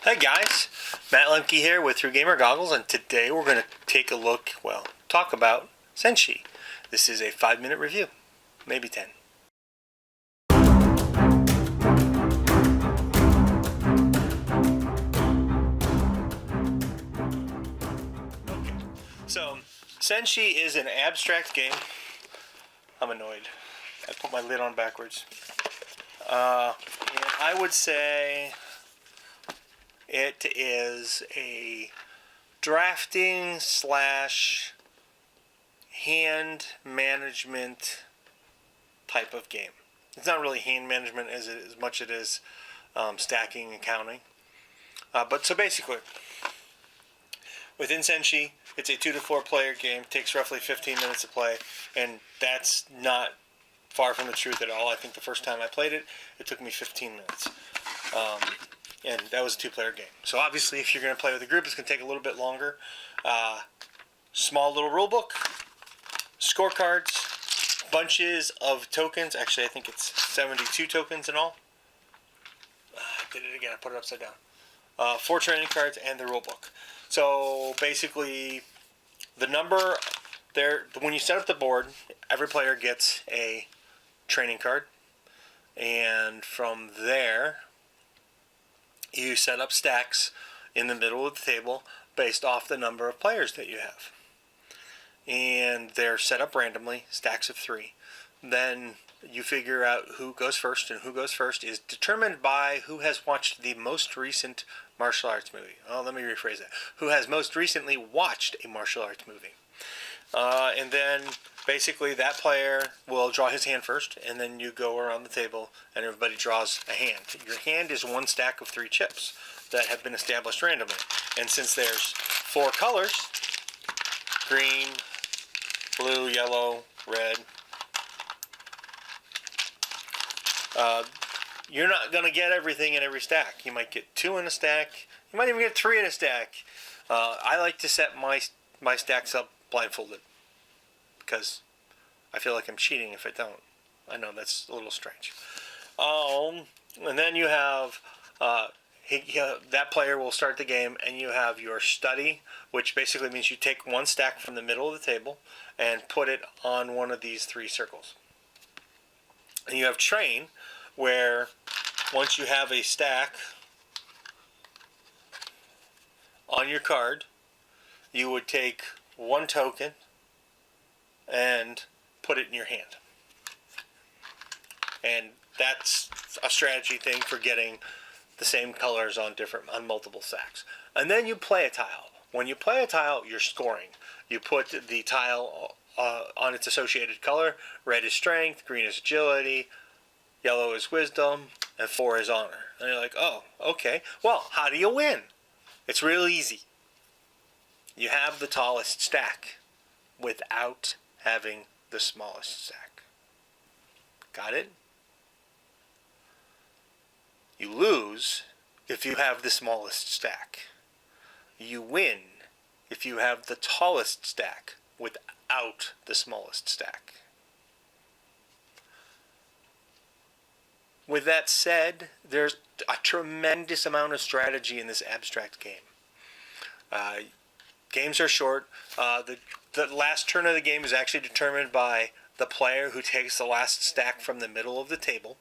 Hi guys, Matt Lemke here with Through Gamer Goggles, and today we're going to take a look, talk about Senshi. This is a 5-minute review, maybe 10. Okay, so Senshi is an abstract game. I'm annoyed. I put my lid on backwards. And I would say it is a drafting slash hand management type of game. It's not really hand management as much as it is stacking and counting. But so basically, within Senshi, it's a 2 to 4 player game. It takes roughly 15 minutes to play, and that's not far from the truth at all. I think the first time I played it, it took me 15 minutes. And that was a 2-player game. So obviously, if you're going to play with a group, it's going to take a little bit longer. Small little rule book, scorecards, bunches of tokens. Actually, I think it's 72 tokens in all. I did it again. I put it upside down. 4 training cards and the rule book. So basically, the number there, when you set up the board, every player gets a training card. And from there, you set up stacks in the middle of the table based off the number of players that you have. And they're set up randomly, stacks of 3. Then you figure out who goes first, and who goes first is determined by who has watched the most recent martial arts movie. Oh, let me rephrase that. Who has most recently watched a martial arts movie. And then basically that player will draw his hand first, and then you go around the table and everybody draws a hand. Your hand is 1 stack of 3 chips that have been established randomly. And since there's 4 colors, green, blue, yellow, red, you're not going to get everything in every stack. You might get 2 in a stack. You might even get 3 in a stack. I like to set my stacks up blindfolded, because I feel like I'm cheating if I don't. I know that's a little strange. And then you have that player will start the game, and you have your study, which basically means you take 1 stack from the middle of the table and put it on one of these 3 circles. And you have train, where once you have a stack on your card, you would take 1 token and put it in your hand. And that's a strategy thing for getting the same colors on multiple stacks. And then you play a tile. When you play a tile, you're scoring. You put the tile on its associated color. Red is strength, green is agility, yellow is wisdom, and 4 is honor. And you're like, oh, okay. Well, how do you win? It's real easy. You have the tallest stack without having the smallest stack. Got it? You lose if you have the smallest stack. You win if you have the tallest stack without the smallest stack. With that said, there's a tremendous amount of strategy in this abstract game. Games are short. The last turn of the game is actually determined by the player who takes the last stack from the middle of the table.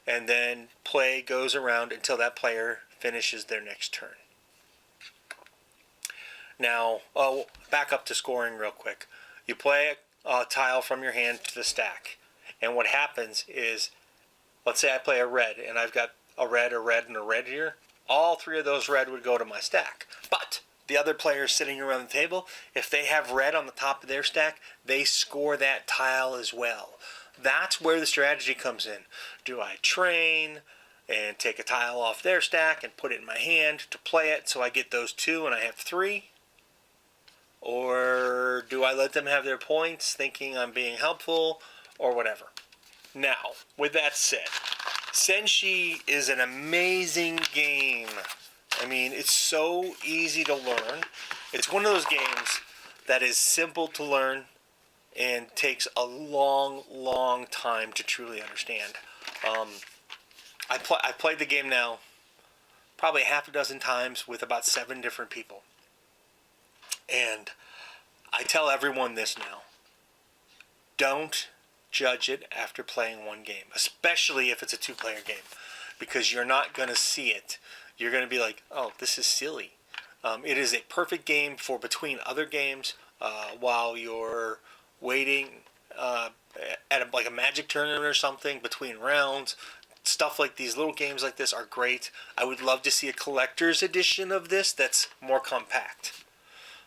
And then play goes around until that player finishes their next turn. Now, back up to scoring real quick. You play a tile from your hand to the stack. And what happens is, let's say I play a red, and I've got a red, and a red here. All 3 of those red would go to my stack. But the other players sitting around the table, if they have red on the top of their stack, they score that tile as well. That's where the strategy comes in. Do I train and take a tile off their stack and put it in my hand to play it so I get those 2 and I have 3? Or do I let them have their points thinking I'm being helpful or whatever? Now, with that said, Senshi is an amazing game. I mean, it's so easy to learn. It's one of those games that is simple to learn and takes a long, long time to truly understand. I played the game now probably half a dozen times with about 7 different people. And I tell everyone this now. Don't judge it after playing one game, especially if it's a 2-player game, because you're not going to see it. You're going to be like, oh, this is silly. It is a perfect game for between other games while you're waiting at a Magic tournament or something between rounds. Stuff like these little games like this are great. I would love to see a collector's edition of this that's more compact.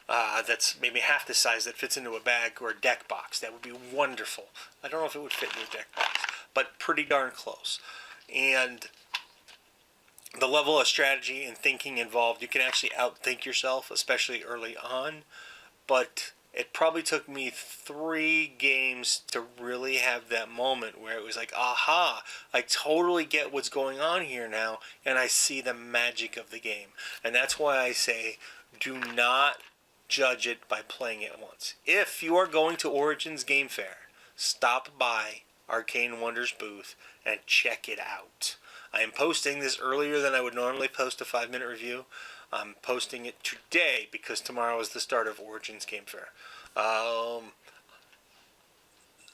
That's maybe half the size, that fits into a bag or a deck box. That would be wonderful. I don't know if it would fit into a deck box, but pretty darn close. And the level of strategy and thinking involved, you can actually outthink yourself, especially early on. But it probably took me 3 games to really have that moment where it was like, aha, I totally get what's going on here now, and I see the magic of the game. And that's why I say, do not judge it by playing it once. If you are going to Origins Game Fair, stop by Arcane Wonders booth and check it out. I am posting this earlier than I would normally post a 5-minute review. I'm posting it today because tomorrow is the start of Origins Game Fair.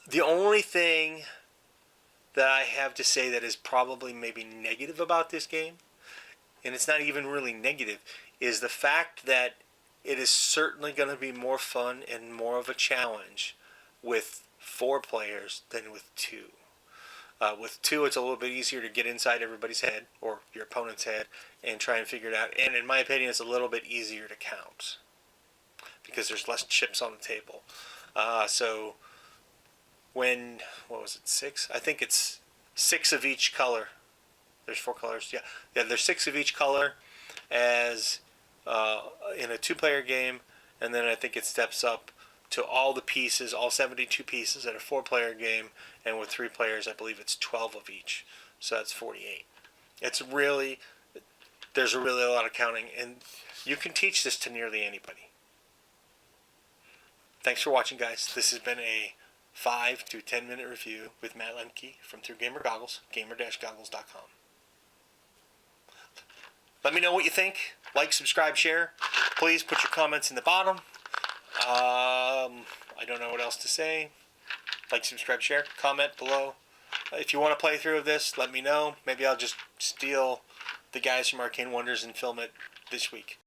The only thing that I have to say that is probably maybe negative about this game, and it's not even really negative, is the fact that it is certainly going to be more fun and more of a challenge with 4 players than with 2. With 2, it's a little bit easier to get inside everybody's head, or your opponent's head, and try and figure it out. And in my opinion, it's a little bit easier to count because there's less chips on the table. So when, what was it, 6? I think it's 6 of each color. There's 4 colors. Yeah, there's 6 of each color as in a 2-player game, and then I think it steps up to all the pieces, all 72 pieces at a 4-player game, and with 3 players, I believe it's 12 of each. So that's 48. It's really, there's really a lot of counting, and you can teach this to nearly anybody. Thanks for watching, guys. This has been a 5 to 10 minute review with Matt Lemke from Through Gamer Goggles, gamer-goggles.com. Let me know what you think. Like, subscribe, share. Please put your comments in the bottom. I don't know what else to say. Like, subscribe, share, comment below. If you want to play through this, let me know. Maybe I'll just steal the guys from Arcane Wonders and film it this week.